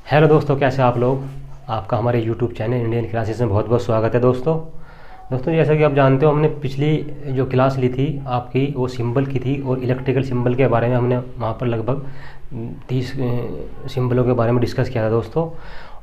Hello दोस्तों, कैसे आप लोग। आपका हमारे यूट्यूब चैनल इंडियन क्लासेस में बहुत बहुत स्वागत है दोस्तों जैसा कि आप जानते हो, हमने पिछली जो क्लास ली थी आपकी वो सिंबल की थी और इलेक्ट्रिकल सिंबल के बारे में हमने वहाँ पर लगभग 30 सिंबलों के बारे में डिस्कस किया था दोस्तों।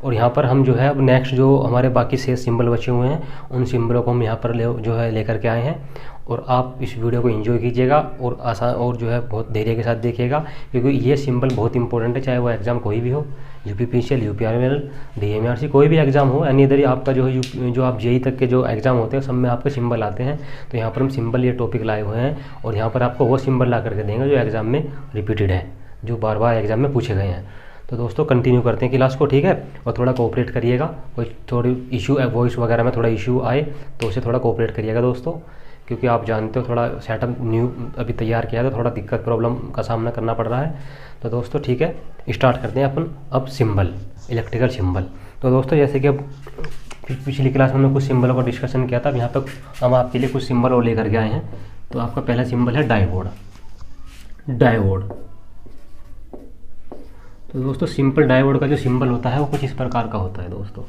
और यहाँ पर हम जो है अब नेक्स्ट जो हमारे बाकी शेष सिंबल बचे हुए हैं उन सिंबलों को हम यहाँ पर लेकर के आए हैं। और आप इस वीडियो को एंजॉय कीजिएगा और आसान और जो है बहुत धैर्य के साथ देखिएगा, क्योंकि ये सिंबल बहुत इंपॉर्टेंट है, चाहे वो एग्ज़ाम कोई भी हो, यूपीपीसीएल, यूपीआरएल, डीएमआरसी, कोई भी एग्ज़ाम हो, यानी इधर ही आपका जो है जो आप जेई तक के जो एग्ज़ाम होते हैं सब में आपके सिंबल आते हैं। तो यहाँ पर हम सिंबल ये टॉपिक लाए हुए हैं और यहाँ पर आपको वो सिंबल ला करके देंगे जो एग्ज़ाम में रिपीटेड है, जो बार बार एग्ज़ाम में पूछे गए हैं। तो दोस्तों कंटिन्यू करते हैं क्लास को, ठीक है। और थोड़ा कोऑपरेट करिएगा, कोई थोड़ी इशू वॉइस वगैरह में थोड़ा इशू आए तो उसे थोड़ा कोऑपरेट करिएगा दोस्तों, क्योंकि आप जानते हो थोड़ा सेटअप न्यू अभी तैयार किया है तो थोड़ा दिक्कत प्रॉब्लम का सामना करना पड़ रहा है। तो दोस्तों ठीक है, स्टार्ट करते हैं अपन अब सिंबल, इलेक्ट्रिकल सिंबल। तो दोस्तों जैसे कि अब पिछली क्लास में हमने कुछ सिंबलों का डिस्कशन किया था, अब यहाँ पर हम आपके लिए कुछ सिंबल और लेकर के आए हैं। तो आपका पहला सिंबल है डायोड। तो दोस्तों सिंपल डायोड का जो सिंबल होता है वो कुछ इस प्रकार का होता है दोस्तों,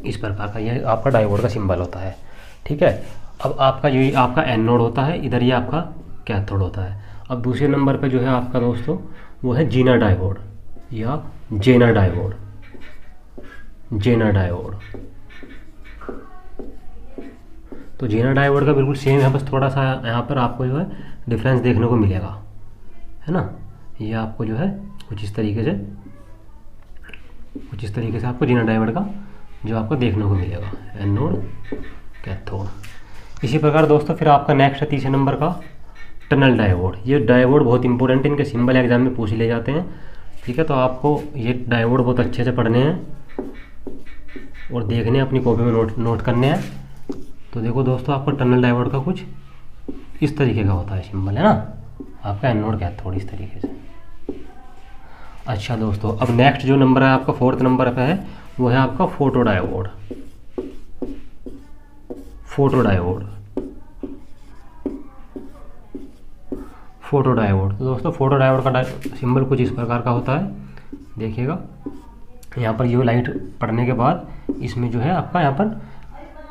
इस प्रकार का ये आपका डायोड का सिंबल होता है, ठीक है। अब आपका ये आपका एनोड होता है, इधर ये आपका कैथोड होता है। अब दूसरे नंबर पे जो है आपका दोस्तों वो है जीना डायोड या जेना डायोड। तो जेना डायोड का बिल्कुल सेम है, बस थोड़ा सा यहाँ पर आपको जो है डिफरेंस देखने को मिलेगा, है ना। ये आपको जो है कुछ इस तरीके से आपको जेना डायोड का जो आपको देखने को मिलेगा, एनोड कैथोड। इसी प्रकार दोस्तों फिर आपका नेक्स्ट है तीसरे नंबर का टनल डायोड। ये डायोड बहुत इंपॉर्टेंट है, इनके सिंबल एग्जाम में पूछ ले जाते हैं, ठीक है। तो आपको ये डायोड बहुत अच्छे से पढ़ने हैं और देखने हैं, अपनी कॉपी में नोट करने हैं। तो देखो दोस्तों आपका टनल डायोड का कुछ इस तरीके का होता है सिंबल, है ना, आपका एनोड कैथोड इस तरीके से। अच्छा दोस्तों, अब नेक्स्ट जो नंबर है आपका फोर्थ नंबर पे है वो है आपका फोटो डायोड। तो दोस्तों फोटो डायोड का सिंबल कुछ इस प्रकार का होता है, देखिएगा। यहाँ पर ये लाइट पड़ने के बाद इसमें जो है आपका यहाँ पर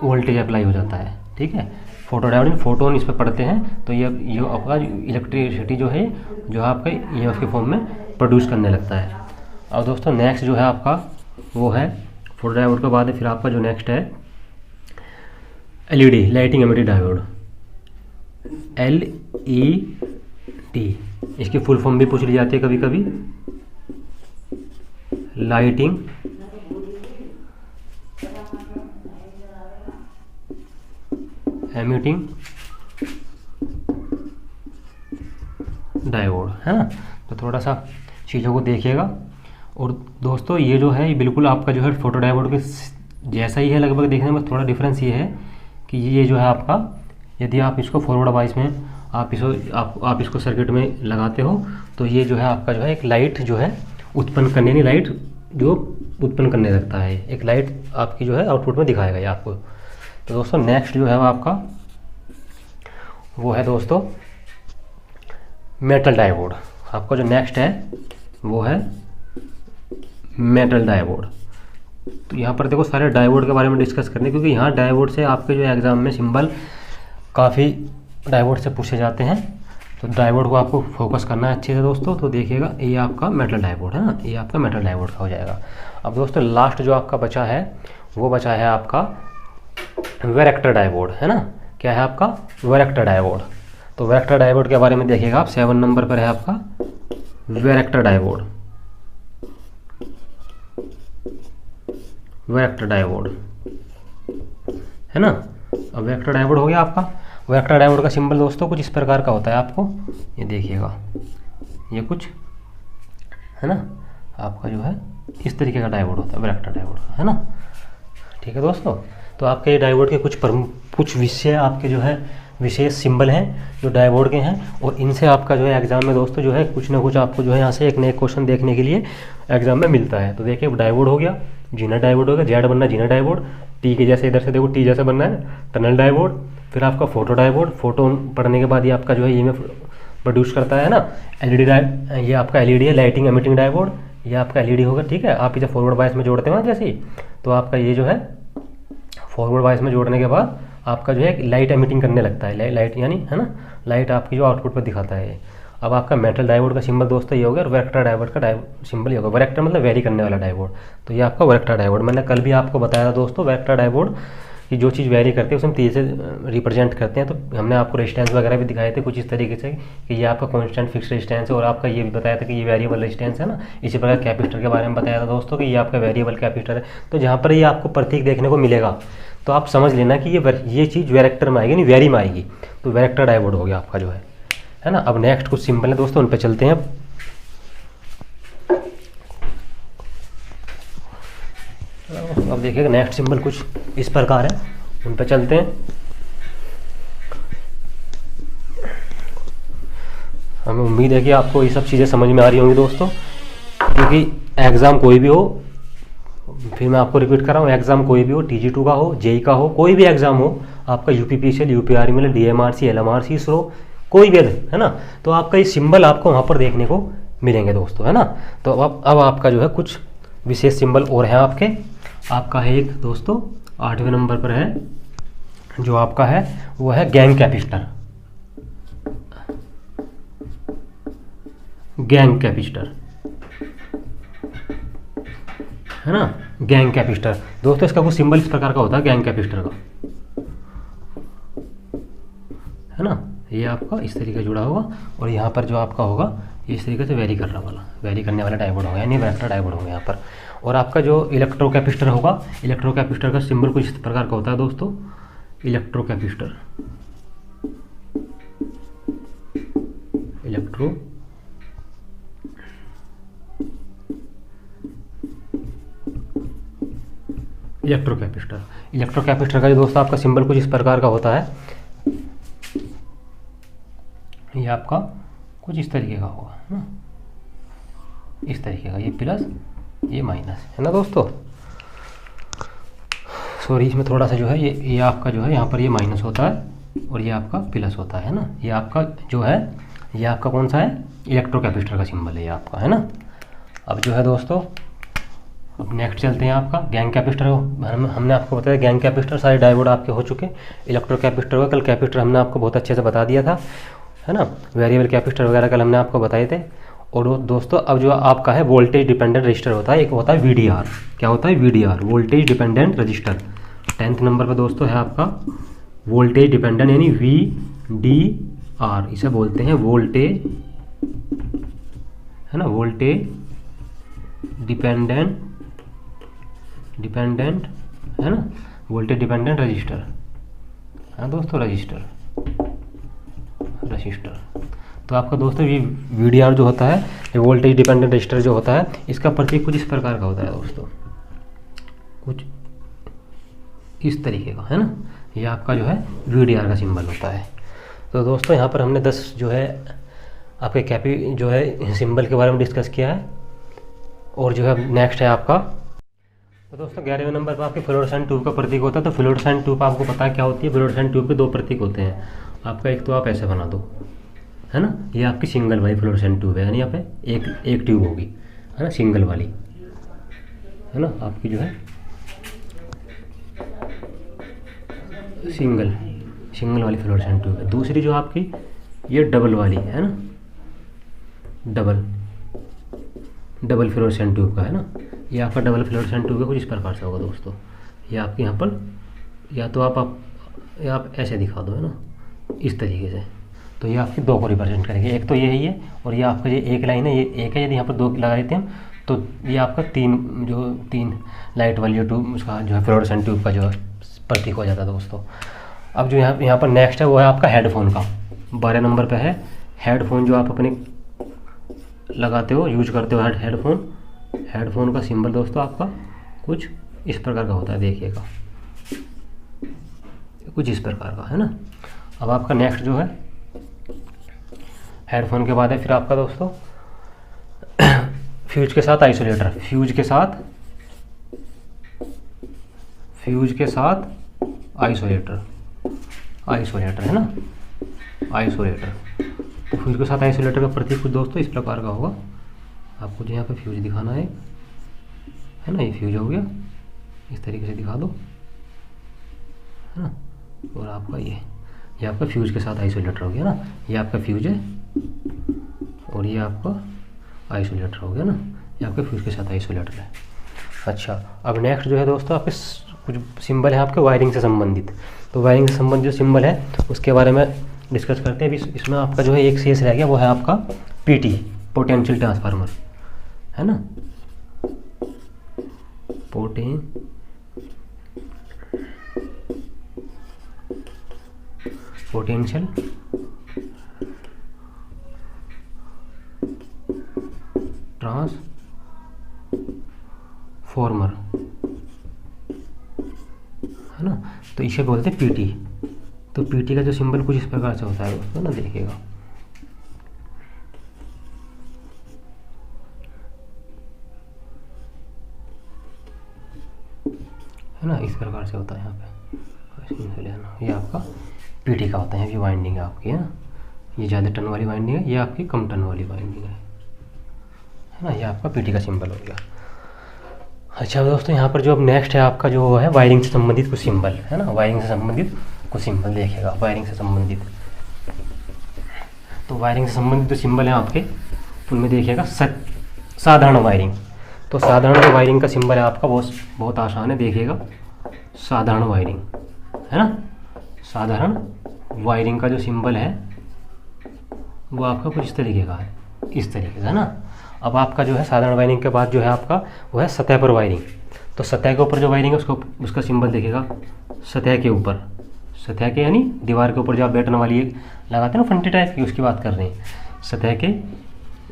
वोल्टेज अप्लाई हो जाता है, ठीक है। फोटो डायोड फोटोन इस पर पड़ते हैं तो ये आपका इलेक्ट्रिसिटी जो है जो आपका ईएमएफ के फॉर्म में प्रोड्यूस करने लगता है। और दोस्तों नेक्स्ट जो है आपका वो है फोटो डायोड के बाद फिर आपका जो नेक्स्ट है LED, lighting emitter diode, LED. इसकी फुल फॉर्म भी पूछ ली जाती है कभी कभी, लाइटिंग एमिटिंग डायोड, है ना। तो थोड़ा सा चीज़ों को देखिएगा। और दोस्तों ये जो है ये बिल्कुल आपका जो है फोटो डायोड के जैसा ही है लगभग देखने में, थोड़ा डिफरेंस ये है कि ये जो है आपका, यदि आप इसको फॉरवर्ड वाइज में आप इसको सर्किट में लगाते हो तो ये जो है आपका जो है एक लाइट जो है उत्पन्न करने, नहीं लाइट जो उत्पन्न करने लगता है, एक लाइट आपकी जो है आउटपुट में दिखाएगा ये आपको। तो दोस्तों नेक्स्ट जो है आपका वो है दोस्तों मेटल डायोड। आपका जो नेक्स्ट है वो है मेटल डायोड। तो यहाँ पर देखो सारे डायोड के बारे में डिस्कस करने, क्योंकि यहाँ डायोड से आपके जो एग्ज़ाम में सिंबल काफ़ी डायोड से पूछे जाते हैं। तो डायोड को आपको फोकस करना है अच्छे से दोस्तों। तो देखिएगा ये आपका मेटल डायोड है ना, ये आपका मेटल डायोड का हो जाएगा। अब दोस्तों लास्ट जो आपका बचा है वो बचा है आपका वैरेक्टर डायोड, है ना। क्या है आपका वैरेक्टर डायोड। तो वैरेक्टर डायोड के बारे में देखिएगा आप, 7 नंबर पर है आपका वैरेक्टर डायोड, है ना। अब वैरेक्टर डायोड हो गया आपका। वैरेक्टर डायोड का सिंबल दोस्तों कुछ इस प्रकार का होता है, आपको ये देखिएगा, ये कुछ है ना आपका जो है इस तरीके का डायोड होता है वैरेक्टर डायोड, है ना, ठीक है दोस्तों। तो आपके ये डायोड के कुछ विषय आपके जो है विशेष सिंबल हैं जो डायोड के हैं, और इनसे आपका जो है एग्जाम में दोस्तों जो है कुछ ना कुछ आपको जो है यहाँ से एक नए क्वेश्चन देखने के लिए एग्जाम में मिलता है। तो देखिए डायोड हो गया, जीना डायोड हो गया, जेड बनना जीना डायोड, टी के जैसे इधर से देखो टी जैसे बनना है टनल डायोड, फिर आपका फोटो डायोड, फोटो पढ़ने के बाद ये आपका जो है ईएमएफ प्रोड्यूस करता है ना। एलईडी ये आपका एलईडी है, लाइटिंग एमिटिंग डायोड, ये आपका एलईडी होगा, ठीक है। आप इसे फॉरवर्ड बायस में जोड़ते हो ना जैसे ही, तो आपका ये जो है फॉरवर्ड बायस में जोड़ने के बाद आपका जो है लाइट एमिटिंग करने लगता है, लाइट यानी है ना, लाइट आपकी जो आउटपुट पर दिखाता है। अब आपका मेटल डायोड का सिंबल दोस्तों ये हो गया, और वैरेक्टर डायोड का सिंबल ये होगा। वैरेक्टर मतलब वेरी करने वाला डायोड, तो ये आपका वैरेक्टर डायोड। मैंने कल भी आपको बताया था दोस्तों, वैरेक्टर डायोड कि जो चीज़ वेरी करती है उसे हम तेज़ी से रिप्रेजेंट करते हैं। तो हमने आपको रेजिस्टेंस वगैरह भी दिखाए थे कुछ इस तरीके से कि ये आपका कांस्टेंट फिक्स रेजिस्टेंस है, और आपका ये भी बताया था कि ये वेरिएबल रेजिस्टेंस है ना। इसी प्रकार कैपेसिटर के बारे में बताया था दोस्तों कि ये आपका वेरिएबल कैपेसिटर है। तो जहाँ पर ये आपको प्रतीक देखने को मिलेगा तो आप समझ लेना कि ये चीज़ वैरेक्टर में आएगी, नहीं वेरी में आएगी। तो वैरेक्टर डायोड हो गया आपका जो है ना। अब नेक्स्ट कुछ सिंपल है दोस्तों, उन पर चलते हैं। अब देखिएगा नेक्स्ट सिंबल कुछ इस प्रकार है, उन पर चलते हैं। हमें उम्मीद है कि आपको ये सब चीज़ें समझ में आ रही होंगी दोस्तों, क्योंकि एग्ज़ाम कोई भी हो, फिर मैं आपको रिपीट कर रहा हूँ, एग्ज़ाम कोई भी हो, TG2 का हो, JEE का हो, कोई भी एग्ज़ाम हो, आपका UPPCL, UPRML, DMRC, LMRC, ISRO, कोई भी है ना, तो आपका ये सिंबल आपको वहाँ पर देखने को मिलेंगे दोस्तों, है ना। तो अब आपका जो है कुछ विशेष सिंबल और है आपके। आपका है एक दोस्तों 8वें नंबर पर है, जो आपका है वो है गैंग कैपेसिटर। गैंग कैपेसिटर है ना, गैंग कैपेसिटर दोस्तों। इसका कुछ सिंबल इस प्रकार का होता है गैंग कैपेसिटर का, है ना। ये आपका इस तरीके से जुड़ा होगा, और यहाँ पर जो आपका होगा ये इस तरीके से वेरी करने वाला डायोड होगा, यानी वैरेक्टर डायोड होगा यहाँ पर। और आपका जो इलेक्ट्रो कैपेसिटर होगा, इलेक्ट्रो कैपेसिटर का सिंबल कुछ इस प्रकार का होता है दोस्तों। इलेक्ट्रो कैपेसिटर, इलेक्ट्रो कैपेसिटर का जो दोस्तों आपका सिंबल कुछ इस प्रकार का होता है। ये आपका कुछ इस तरीके का होगा ना, इस तरीके का, ये प्लस ये माइनस, है ना दोस्तों। सॉरी, इसमें थोड़ा सा जो है ये आपका जो है यहाँ पर ये माइनस होता है और ये आपका प्लस होता है ना। ये आपका जो है ये आपका कौन सा है, इलेक्ट्रो कैपेसिटर का सिंबल है ये आपका, है ना। अब जो है दोस्तों अब नेक्स्ट चलते हैं आपका गैंग कैपेसिटर। हमने आपको बताया गैंग कैपेसिटर सारे डायोड आपके हो चुके। इलेक्ट्रो कैपेसिटर का कल कैपेसिटर हमने आपको बहुत अच्छे से बता दिया था, है ना। वेरिएबल कैपेसिटर वगैरह कल हमने आपको बताए थे। और दोस्तों अब जो आपका है वोल्टेज डिपेंडेंट रजिस्टर होता है, एक होता है VDR। क्या होता है VDR, voltage dependent register. 10th number पर दोस्तों है आपका वोल्टेज डिपेंडेंट, यानी VDR, इसे बोलते हैं वोल्टेज, है ना, वोल्टेज डिपेंडेंट है ना, वोल्टेज डिपेंडेंट रजिस्टर, है ना दोस्तों, रजिस्टर। तो आपका दोस्तों ये VDR जो होता है, ये वोल्टेज डिपेंडेंट रजिस्टर जो होता है, इसका प्रतीक कुछ इस प्रकार का होता है दोस्तों, कुछ इस तरीके का, है ना। ये आपका जो है VDR का सिंबल होता है। तो दोस्तों यहाँ पर हमने 10 जो है आपके कैपी जो है सिंबल के बारे में डिस्कस किया है। और जो है नेक्स्ट है आपका, तो दोस्तों 11वें नंबर पर आपके फ्लोरोसेंट ट्यूब का प्रतीक होता है। तो फ्लोरोसेंट ट्यूब आपको पता है क्या होती है। फ्लोरोसेंट ट्यूब के 2 प्रतीक होते हैं आपका, एक तो आप ऐसे बना दो, है ना, ये आपकी सिंगल वाली फ्लोरोसेंट ट्यूब है, यानी यहाँ पे एक ट्यूब होगी, है ना, सिंगल वाली, है ना, आपकी जो है सिंगल वाली फ्लोरोसेंट ट्यूब है। दूसरी जो आपकी ये डबल वाली है ना, डबल फ्लोरोसेंट ट्यूब का, है ना। ये आपका डबल फ्लोरोसेंट ट्यूब का कुछ इस प्रकार से होगा दोस्तों। ये आपके यहाँ पर या तो आप ऐसे दिखा दो, है ना, इस तरीके से। तो ये आपके 2 को रिप्रेजेंट करेंगे, एक तो ये ही है, और ये आपका ये एक लाइन है, ये एक है। यदि यहाँ पर 2 लगा देते हैं तो ये आपका 3 लाइट वाली ट्यूब, उसका जो है फ्लोरोसेंट ट्यूब का जो है प्रतीक हो जाता है दोस्तों। अब जो यहाँ पर नेक्स्ट है वो है आपका हेडफोन का। 12 नंबर पे है हेडफोन, जो आप अपने लगाते हो, यूज करते हो हेडफोन का सिंबल दोस्तों आपका कुछ इस प्रकार का होता है, देखिएगा कुछ इस प्रकार का, है ना। अब आपका नेक्स्ट जो है हेडफोन के बाद है फिर आपका दोस्तों फ्यूज के साथ आइसोलेटर। फ्यूज के साथ आइसोलेटर, है ना, आइसोलेटर। तो फ्यूज के साथ आइसोलेटर का प्रतीक कुछ दोस्तों इस प्रकार का होगा। आपको जो यहाँ पे फ्यूज दिखाना है ना, ये फ्यूज हो गया, इस तरीके से दिखा दो, है ना। और आपका ये आपका फ्यूज के साथ आइसोलेटर हो गया ना, ये आपका फ्यूज है और ये आपका आइसोलेटर हो गया ना, ये आपके फ्यूज के साथ आइसोलेटर है। अच्छा, अब नेक्स्ट जो है दोस्तों आपके कुछ सिंबल है आपके वायरिंग से संबंधित। तो वायरिंग से संबंधित जो सिंबल है उसके बारे में डिस्कस करते हैं। अभी इसमें आपका जो है एक शेष रह गया, वो है आपका पीटी, पोटेंशियल ट्रांसफार्मर, है ना। पोटेंशियल ट्रांसफार्मर, है ना। तो इसे बोलते हैं पीटी। तो पीटी का जो सिंबल कुछ इस प्रकार से होता है दोस्तों ना, देखिएगा, है ना, इस प्रकार से होता है यहाँ पे लेना। ये आपका पीटी का होता है, ये वाइंडिंग है आपकी, है ना। ये ज़्यादा टर्न वाली वाइंडिंग है, ये आपकी कम टर्न वाली वाइंडिंग है ना। ये आपका पीटी का सिंबल हो गया। अच्छा दोस्तों, यहाँ पर जो अब नेक्स्ट है आपका जो है वायरिंग से संबंधित कुछ सिंबल, है ना। वायरिंग से संबंधित कुछ सिंबल देखिएगा, वायरिंग से संबंधित। तो वायरिंग से संबंधित जो सिंबल है आपके, उनमें देखिएगा साधारण वायरिंग। तो साधारण जो वायरिंग का सिंबल है आपका बहुत आसान है, देखिएगा, साधारण वायरिंग, है ना। साधारण वायरिंग का जो सिंबल है वो आपका कुछ इस तरीके का है, इस तरीके से, है ना। अब आपका जो है साधारण वायरिंग के बाद जो है आपका वो है सतह पर वायरिंग। तो सतह के ऊपर जो वायरिंग है उसका सिंबल देखिएगा, सतह के ऊपर, सतह के यानी दीवार के ऊपर जो आप बैठने वाली लगाते हैं ना फंटी टाइप की, उसकी बात कर रहे हैं। सतह के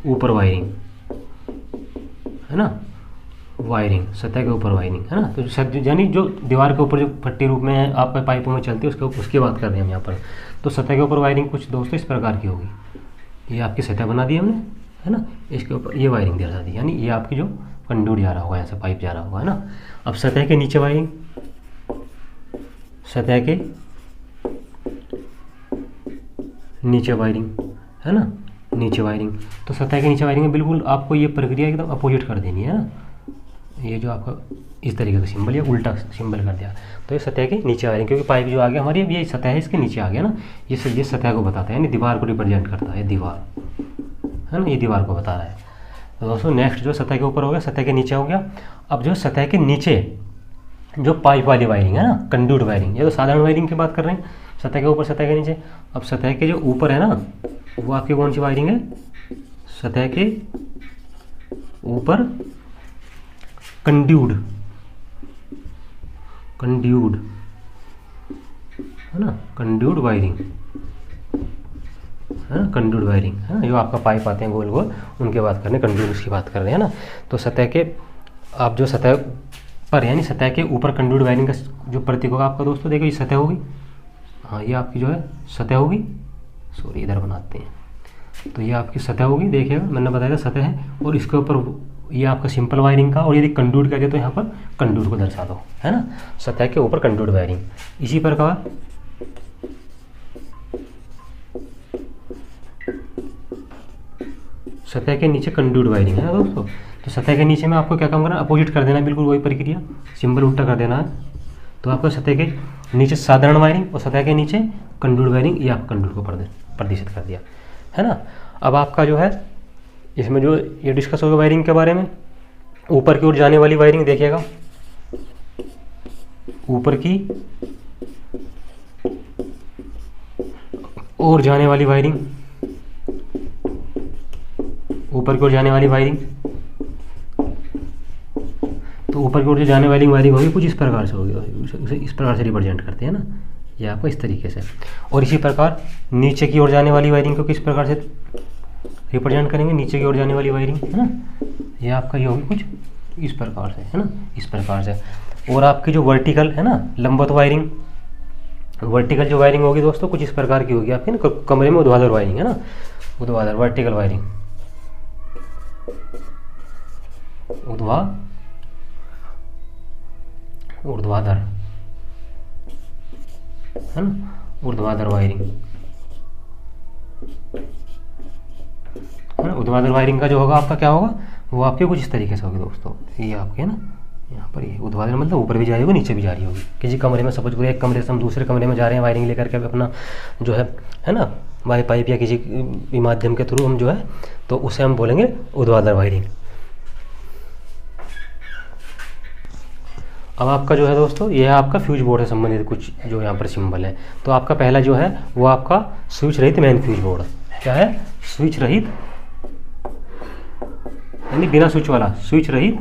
ऊपर वायरिंग, है ना, वायरिंग, सतह के ऊपर वायरिंग, है ना। तो यानी जो दीवार के ऊपर जो फट्टी रूप में आपके पाइपों में चलती है उसकी बात कर रहे हैं हम यहाँ पर। तो सतह के ऊपर वायरिंग कुछ दोस्तों इस प्रकार की होगी। ये आपकी सतह बना दी हमने, है ना, इसके ऊपर ये वायरिंग दर्शा दी, यानी ये आपकी जो कंडूट जा रहा होगा, यहाँ से पाइप जा रहा होगा, है ना। अब सतह के नीचे वायरिंग, सतह के नीचे वायरिंग, है ना, नीचे वायरिंग। तो सतह के नीचे वायरिंग में बिल्कुल आपको ये प्रक्रिया एकदम अपोजिट कर देनी है ना। ये जो आपका इस तरीके का सिंबल या उल्टा सिंबल कर दिया, तो ये सतह के नीचे वायरिंग, क्योंकि पाइप जो आ गया हमारी, अब ये सतह है, इसके नीचे आ गया ना। ये सतह को बताता है, यानी दीवार को रिप्रेजेंट करता है, दीवार, है ना, ये दीवार को बता रहा है। तो दोस्तों नेक्स्ट जो सतह के ऊपर हो गया, सतह के नीचे हो गया। अब जो सतह के नीचे जो पाइप वाली वायरिंग है ना, कंड्यूट वायरिंग, ये तो साधारण वायरिंग की बात कर रहे हैं, सतह के ऊपर, सतह के नीचे। अब सतह के जो ऊपर है ना, वो आपकी कौन सी वायरिंग है, सतह के ऊपर कंड्यूड, है ना, कंड्यूड वायरिंग, है ना, कंड्यूड वायरिंग, है ना। जो आपका पाइप आते हैं गोल गोल, उनके बात कर रहे हैं, कंड्यूड उसकी बात कर रहे हैं ना। तो सतह के आप जो सतह पर, यानी सतह के ऊपर कंड्यूड वायरिंग का जो प्रतीक होगा आपका दोस्तों, देखो ये सतह होगी, हाँ, ये आपकी जो है सतह होगी, सॉरी इधर बनाते हैं। तो ये आपकी सतह होगी, देखिएगा, मैंने बताया था सतह है, और इसके ऊपर ये आपका सिंपल वायरिंग का, और यदि कंड्यूट कहते तो यहाँ पर कंड्यूट को दर्शा दो, है ना, सतह के ऊपर कंड्यूट वायरिंग। इसी प्रकार सतह के नीचे कंड्यूट वायरिंग, है ना दोस्तों। तो सतह के नीचे में आपको क्या काम करना है, अपोजिट कर देना है, बिल्कुल वही प्रक्रिया, सिंबल उल्टा कर देना है। तो आपको सतह के नीचे साधारण वायरिंग और सतह के नीचे कंड्यूट वायरिंग, ये आप कंड्यूट को प्रदर्शित कर दिया, है ना। अब आपका जो है इसमें जो ये डिस्कस होगा वायरिंग के बारे में, ऊपर की ओर जाने वाली वायरिंग देखिएगा, ऊपर की ओर जाने वाली वायरिंग, ऊपर की ओर जाने वाली वायरिंग। तो ऊपर की ओर जो जाने वाली वायरिंग होगी कुछ इस प्रकार से होगी, उसे इस प्रकार से रिप्रेजेंट करते हैं ना, ये आपको इस तरीके से। और इसी प्रकार नीचे की ओर जाने वाली वायरिंग को किस प्रकार से रिप्रेजेंट करेंगे, नीचे की ओर जाने वाली वायरिंग, है ना, ये आपका ये होगी कुछ इस प्रकार से, है ना, इस प्रकार से। और आपकी जो वर्टिकल है ना, लंबवत वायरिंग, वर्टिकल जो वायरिंग होगी दोस्तों कुछ इस प्रकार की होगी आपकी ना, कमरे में ऊर्ध्वाधर वायरिंग, है ना, ऊर्ध्वाधर वर्टिकल वायरिंग, ऊर्ध्वाधर, है ना, ऊर्ध्वाधर वायरिंग, ऊर्ध्वाधर वायरिंग का जो होगा आपका क्या होगा, वो आपके कुछ इस तरीके से होगी दोस्तों। ये आपके ना यहाँ पर ये ऊर्ध्वाधर मतलब ऊपर भी जा रही होगी नीचे भी जा रही होगी। किसी कमरे में सपोज करो एक कमरे से हम दूसरे कमरे में जा रहे हैं वायरिंग लेकर के अपना जो है ना वाई पाइप या किसी भी माध्यम के थ्रू हम जो है, तो उसे हम बोलेंगे ऊर्ध्वाधर वायरिंग। अब आपका जो है दोस्तों ये है आपका फ्यूज बोर्ड से संबंधित कुछ जो यहाँ पर सिंबल है। तो आपका पहला जो है वो आपका स्विच रहित मेन फ्यूज बोर्ड। क्या है? स्विच रहित यानी बिना स्विच वाला, स्विच रहित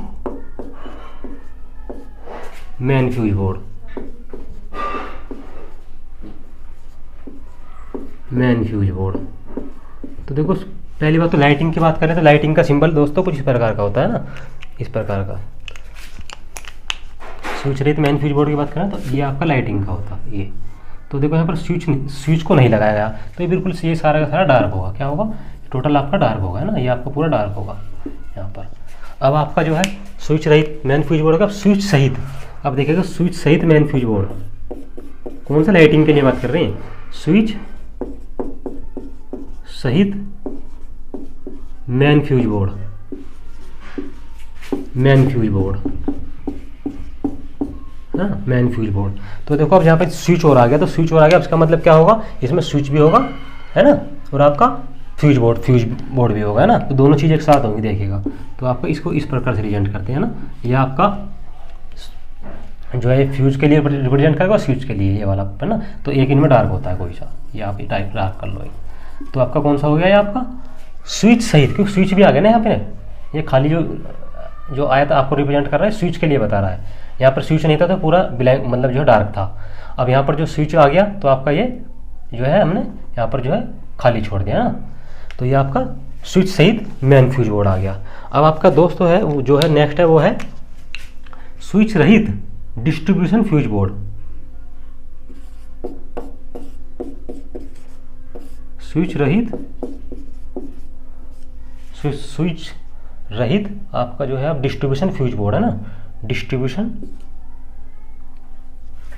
main fuse board. Main fuse board. तो देखो पहली बात तो लाइटिंग की बात करें तो लाइटिंग का सिंबल दोस्तों कुछ इस प्रकार का होता है ना, इस प्रकार का। स्विच रहित मेन फ्यूज बोर्ड की बात करें तो ये आपका लाइटिंग का होता है ये। तो देखो यहाँ पर स्विच को नहीं लगाया गया तो ये बिल्कुल ये सारा का सारा डार्क होगा। क्या होगा? टोटल आपका डार्क होगा, है ना, ये आपका पूरा डार्क होगा यहाँ पर। अब आपका जो है स्विच रहित मेन फ्यूज बोर्ड का स्विच सहित, अब देखिएगा स्विच सहित मेन फ्यूज बोर्ड कौन सा लाइटिंग के लिए बात कर रहे हैं, स्विच सहित main fuse board. Main fuse board ना, मेन फ्यूज बोर्ड। तो देखो अब यहाँ पे स्विच और आ गया, तो स्विच और आ गया उसका मतलब क्या होगा, इसमें स्विच भी होगा, है ना, और आपका फ्यूज बोर्ड भी होगा, है ना। तो दोनों चीज़ एक साथ होंगी देखिएगा। तो आपको इसको इस प्रकार से रिप्रेजेंट करते हैं ना, ये आपका जो है फ्यूज के लिए रिप्रेजेंट करेगा, स्विच के लिए ये वाला, है ना। तो एक इनमें डार्क होता है कोई सा, ये आप ये टाइप डार्क कर लो एक। तो आपका कौन सा हो गया ये आपका स्विच सहित, क्योंकि स्विच भी आ गया ना यहाँ पे। ये खाली जो आया था आपको रिप्रेजेंट कर रहा है स्विच के लिए बता रहा है। यहाँ पर स्विच नहीं था तो पूरा ब्लैक मतलब जो है डार्क था। अब यहाँ पर जो स्विच आ गया तो आपका ये जो है हमने यहाँ पर जो है खाली छोड़ दिया ना। तो ये आपका स्विच सहित मेन फ्यूज बोर्ड आ गया। अब आपका दोस्तों है वो जो है नेक्स्ट है वो है स्विच रहित डिस्ट्रीब्यूशन फ्यूज बोर्ड। स्विच रहित आपका जो है अब डिस्ट्रीब्यूशन फ्यूज बोर्ड, है ना। डिस्ट्रीब्यूशन,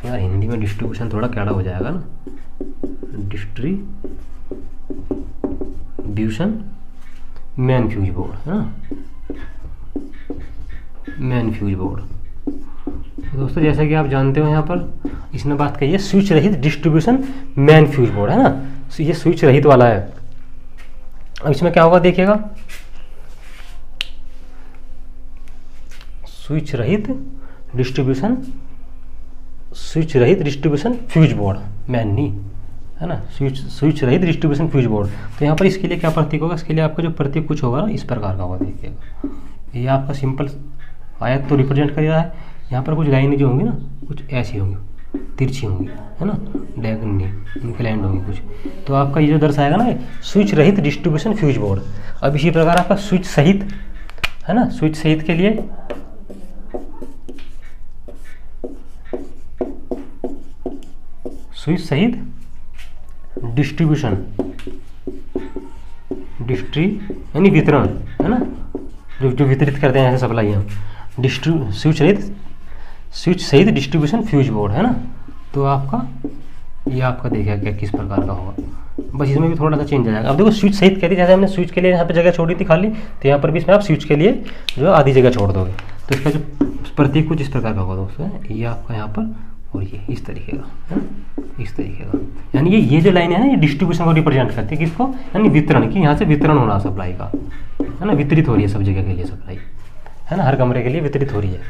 यार हिंदी में डिस्ट्रीब्यूशन थोड़ा कैड़ा हो जाएगा ना, डिस्ट्रीब्यूशन मेन फ्यूज बोर्ड, है ना, मेन फ्यूज बोर्ड। दोस्तों जैसा कि आप जानते हो यहाँ पर इसने बात कही है स्विच रहित डिस्ट्रीब्यूशन मेन फ्यूज बोर्ड, है ना। ये स्विच रहित वाला है। अब इसमें क्या होगा देखिएगा, स्विच रहित डिस्ट्रीब्यूशन फ्यूज बोर्ड, मेन नहीं, है ना, स्विच रहित डिस्ट्रीब्यूशन फ्यूज बोर्ड। तो यहाँ पर इसके लिए क्या प्रतीक होगा, इसके लिए आपका जो प्रतीक कुछ होगा ना इस प्रकार का होगा देखिएगा। ये आपका सिंपल आयत तो रिप्रेजेंट कर रहा है, यहाँ पर कुछ लाइनें जो होंगी ना कुछ ऐसी होंगी, तिरछी होंगी, है ना, डायगोनली इंक्लाइंड होंगी कुछ। तो आपका ये जो दर्शाएगा ना स्विच रहित डिस्ट्रीब्यूशन फ्यूज बोर्ड। अब इसी प्रकार आपका स्विच सहित, है ना, स्विच सहित के लिए स्विच सहित डिस्ट्रीब्यूशन यानी वितरण, है ना, जो वितरित करते हैं ऐसे सप्लाई हम, स्विच सहित डिस्ट्रीब्यूशन फ्यूज बोर्ड, है ना। तो आपका ये आपका देखिए क्या किस प्रकार का होगा, बस इसमें भी थोड़ा सा चेंज आ जाएगा। अब देखो स्विच सहित कहती जैसे हमने स्विच के लिए यहाँ पे जगह छोड़ी थी खाली, तो यहाँ पर भी इसमें आप स्विच के लिए जो आधी जगह छोड़ दोगे। तो इसका जो प्रतीक कुछ इस प्रकार का होगा दोस्तों, ये आपका यहाँ पर और ये इस तरीके का, है ना, इस तरीके का। यानी ये जो लाइन है ना ये डिस्ट्रीब्यूशन को रिप्रेजेंट करती है, किसको, यानी वितरण की, यहाँ से वितरण होना सप्लाई का, है ना, वितरित हो रही है सब जगह के लिए सप्लाई, है ना, हर कमरे के लिए वितरित हो रही है।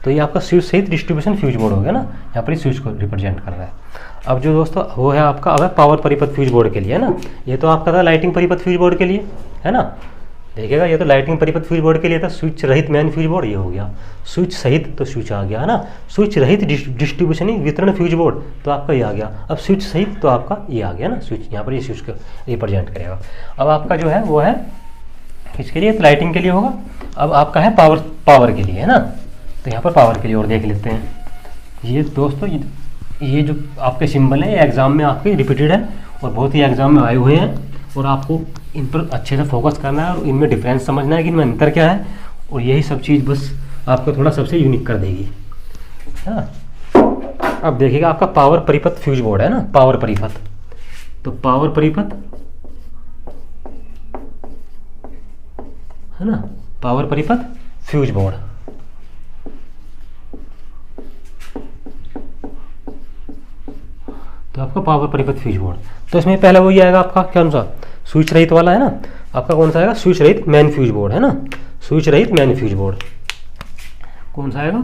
तो ये आपका स्विच सहित डिस्ट्रीब्यूशन फ्यूज बोर्ड हो गया ना, यहाँ पर स्विच को रिप्रेजेंट कर रहा है। अब जो दोस्तों वो है आपका अब है पावर परिपथ फ्यूज बोर्ड के लिए, है ना। ये तो आपका था लाइटिंग परिपथ फ्यूज बोर्ड के लिए, है ना, देखिएगा ये तो लाइटिंग परिपथ फ्यूज बोर्ड के लिए था। स्विच रहित मेन फ्यूज बोर्ड ये हो गया, स्विच सहित तो स्विच आ गया, है ना, स्विच रहित डिस्ट्रीब्यूशन वितरण फ्यूज बोर्ड तो आपका ये आ गया। अब स्विच सहित तो आपका ये आ गया ना, स्विच यहाँ पर ये स्विच को रिप्रेजेंट करेगा। अब आपका जो है वो है किसके लिए, तो लाइटिंग के लिए होगा। अब आपका है पावर के लिए, है ना। तो यहाँ पर पावर के लिए और देख लेते हैं। ये दोस्तों ये जो आपके सिंबल है ये एग्जाम में आपके रिपीटेड है और बहुत ही एग्जाम में आए हुए हैं, और आपको इन पर अच्छे से फोकस करना है और इनमें डिफरेंस समझना है कि इनमें अंतर क्या है, और यही सब चीज़ बस आपको थोड़ा सबसे यूनिक कर देगी, है ना। अब देखिएगा आपका पावर परिपथ फ्यूज बोर्ड है ना, पावर परिपथ। तो पावर परिपथ है ना, पावर परिपथ फ्यूज बोर्ड। तो आपका पावर परिपथ फ्यूज बोर्ड, तो इसमें पहला वही आएगा आपका क्या अनुसार, स्विच रहित वाला है ना, आपका कौन सा आएगा, स्विच रहित मैन फ्यूज बोर्ड है ना, स्विच रहित मैन फ्यूज बोर्ड। कौन सा आएगा,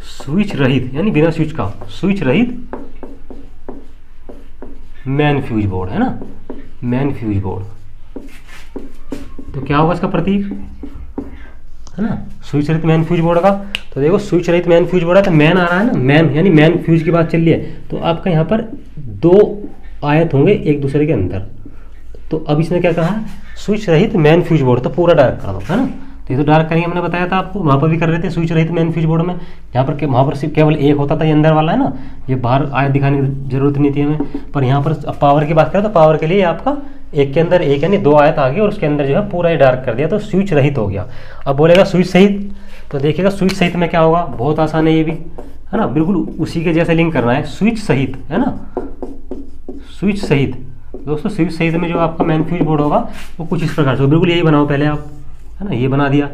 स्विच रहित यानी बिना स्विच का, स्विच रहित मैन फ्यूज बोर्ड है ना, मैन फ्यूज बोर्ड। तो क्या होगा इसका प्रतीक, है ना, स्विच रहित मैन फ्यूज बोर्ड का। तो देखो स्विच रहित मैन फ्यूज बोर्ड है, तो मैन आ रहा है ना, मैन यानी मैन फ्यूज की बात चल रही है, तो आपका यहाँ पर दो आयत होंगे एक दूसरे के अंदर। तो अब इसने क्या कहा, स्विच रहित मैन फ्यूज बोर्ड, तो पूरा डार्क कर दो, है ना। तो ये तो डार्क करेंगे, हमने बताया था आपको, वहाँ पर भी कर रहे थे स्विच रहित मैन फ्यूज बोर्ड में, यहाँ पर वहाँ पर सिर्फ केवल एक होता था, ये अंदर वाला है ना, ये बाहर आयत दिखाने की जरूरत नहीं थी हमें। पर यहाँ पर पावर की बात करें तो पावर के लिए आपका एक के अंदर एक यानी दो आयत आ गई और उसके अंदर जो है पूरा ये डार्क कर दिया, तो स्विच रहित हो गया। अब बोलेगा स्विच सहित, तो देखिएगा स्विच सहित में क्या होगा, बहुत आसान है ये भी, है ना, बिल्कुल उसी के जैसे लिंक करना है, स्विच सहित, है ना, स्विच सहित। दोस्तों स्विच सहित में जो आपका मैन फ्यूज बोर्ड होगा वो कुछ इस प्रकार से, बिल्कुल यही बनाओ पहले आप, है ना, ये बना दिया।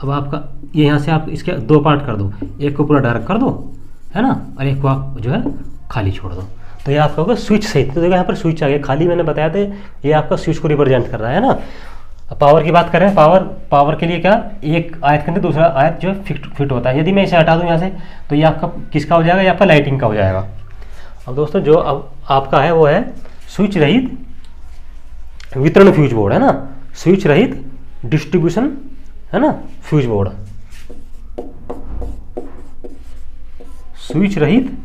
अब आपका ये यहाँ से आप इसके दो पार्ट कर दो, एक को पूरा डार्क कर दो, है ना, और एक को आप जो है खाली छोड़ दो, तो ये आपका होगा स्विच सहित। तो देखो यहाँ पर स्विच आ गया, खाली मैंने बताया था ये आपका स्विच को रिप्रेजेंट कर रहा है ना। पावर की बात करें, पावर के लिए क्या, एक आयत के अंदर दूसरा आयत जो है फिट होता है। यदि मैं इसे हटा दूँ यहाँ से, तो ये आपका किसका हो जाएगा, ये आपका लाइटिंग का हो जाएगा। अब दोस्तों जो अब आपका है वो है स्विच रहित वितरण फ्यूज बोर्ड, है ना, स्विच रहित डिस्ट्रीब्यूशन, है ना, फ्यूज बोर्ड, स्विच रहित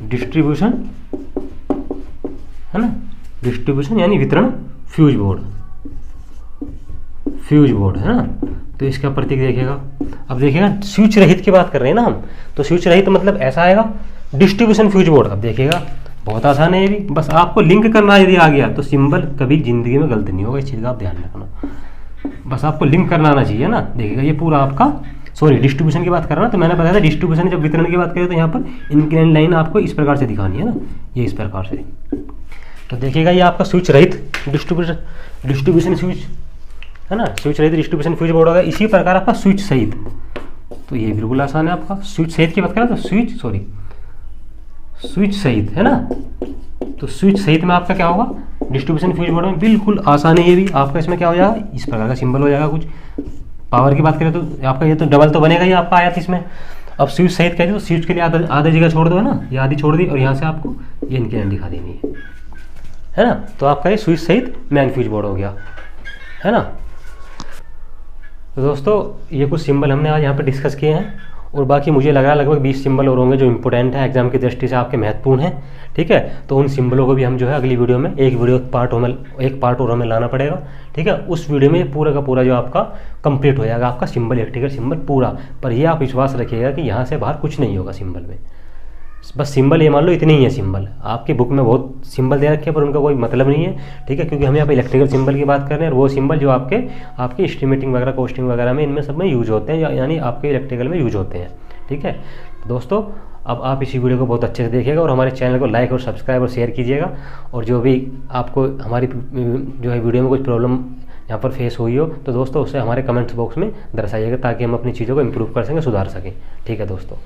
डिस्ट्रीब्यूशन, है ना, डिस्ट्रीब्यूशन यानी वितरण फ्यूज बोर्ड, फ्यूज बोर्ड, है ना। तो इसका प्रतीक देखिएगा, अब देखिएगा स्विच रहित की बात कर रहे हैं ना हम, तो स्विच रहित मतलब ऐसा आएगा, डिस्ट्रीब्यूशन फ्यूज बोर्ड। अब देखिएगा बहुत आसान है ये भी, बस आपको लिंक करना यदि आ गया तो सिंबल कभी जिंदगी में गलत नहीं होगा, इस चीज़ का आप ध्यान रखना, बस आपको लिंक करना आना चाहिए ना। देखिएगा ये पूरा आपका, सॉरी डिस्ट्रीब्यूशन की बात कर रहा ना, तो मैंने बताया था डिस्ट्रीब्यूशन जब वितरण की बात करें तो यहाँ पर इंक्लाइन लाइन आपको इस प्रकार से दिखानी है ना, ये इस प्रकार से। तो देखिएगा ये आपका स्विच रहित डिस्ट्रीब्यूशन स्विच, है ना, स्विच रहित डिस्ट्रीब्यूशन फ्यूज बोर्ड होगा। इसी प्रकार आपका स्विच सहित, तो ये बिल्कुल आसान है आपका। स्विच सहित की बात करें तो स्विच सहित, है ना, तो स्विच सहित में आपका क्या होगा, डिस्ट्रीब्यूशन फ्यूज बोर्ड में बिल्कुल आसान है ये भी आपका। इसमें क्या हो जाएगा, इस प्रकार का सिंबल हो जाएगा कुछ। पावर की बात करें तो आपका ये तो डबल तो बनेगा ही आपका आयत इसमें। अब स्विच सहित कहते तो स्विच के लिए आधा जगह छोड़ दो, है ना, ये आधी छोड़ दी और यहाँ से आपको ये इनके दिखा देनी है ना। तो आपका ये स्विच सहित मैन फ्यूज बोर्ड हो गया, है ना। तो दोस्तों ये कुछ सिंबल हमने आज यहाँ पे डिस्कस किए हैं, और बाकी मुझे लग रहा है लगभग 20 सिंबल और होंगे जो इंपॉर्टेंट है, एग्जाम की दृष्टि से आपके महत्वपूर्ण हैं, ठीक है। तो उन सिंबलों को भी हम जो है अगली वीडियो में एक पार्ट और हमें लाना पड़ेगा, ठीक है। उस वीडियो में पूरा का पूरा जो आपका कंप्लीट हो जाएगा, आपका सिंबल, इलेक्ट्रिकल सिंबल पूरा। पर ये आप विश्वास रखिएगा कि यहाँ से बाहर कुछ नहीं होगा सिंबल में, बस सिंबल ये मान लो इतने ही है सिंबल। आपकी बुक में बहुत सिंबल दे रखे हैं पर उनका कोई मतलब नहीं है, ठीक है, क्योंकि हम यहाँ पे इलेक्ट्रिकल सिंबल की बात कर रहे हैं, और वो सिंबल जो आपके एस्टिमेटिंग वगैरह, कोस्टिंग वगैरह में, इनमें सब में यूज होते हैं, यानी आपके इलेक्ट्रिकल में यूज होते हैं, ठीक है। दोस्तों अब आप इसी वीडियो को बहुत अच्छे से देखिएगा और हमारे चैनल को लाइक और सब्सक्राइब और शेयर कीजिएगा। और जो भी आपको हमारी जो है वीडियो में कुछ प्रॉब्लम यहाँ पर फेस हुई हो तो दोस्तों उससे हमारे कमेंट्स बॉक्स में दर्शाइएगा, ताकि हम अपनी चीज़ों को इम्प्रूव कर सकें, सुधार सकें, ठीक है दोस्तों।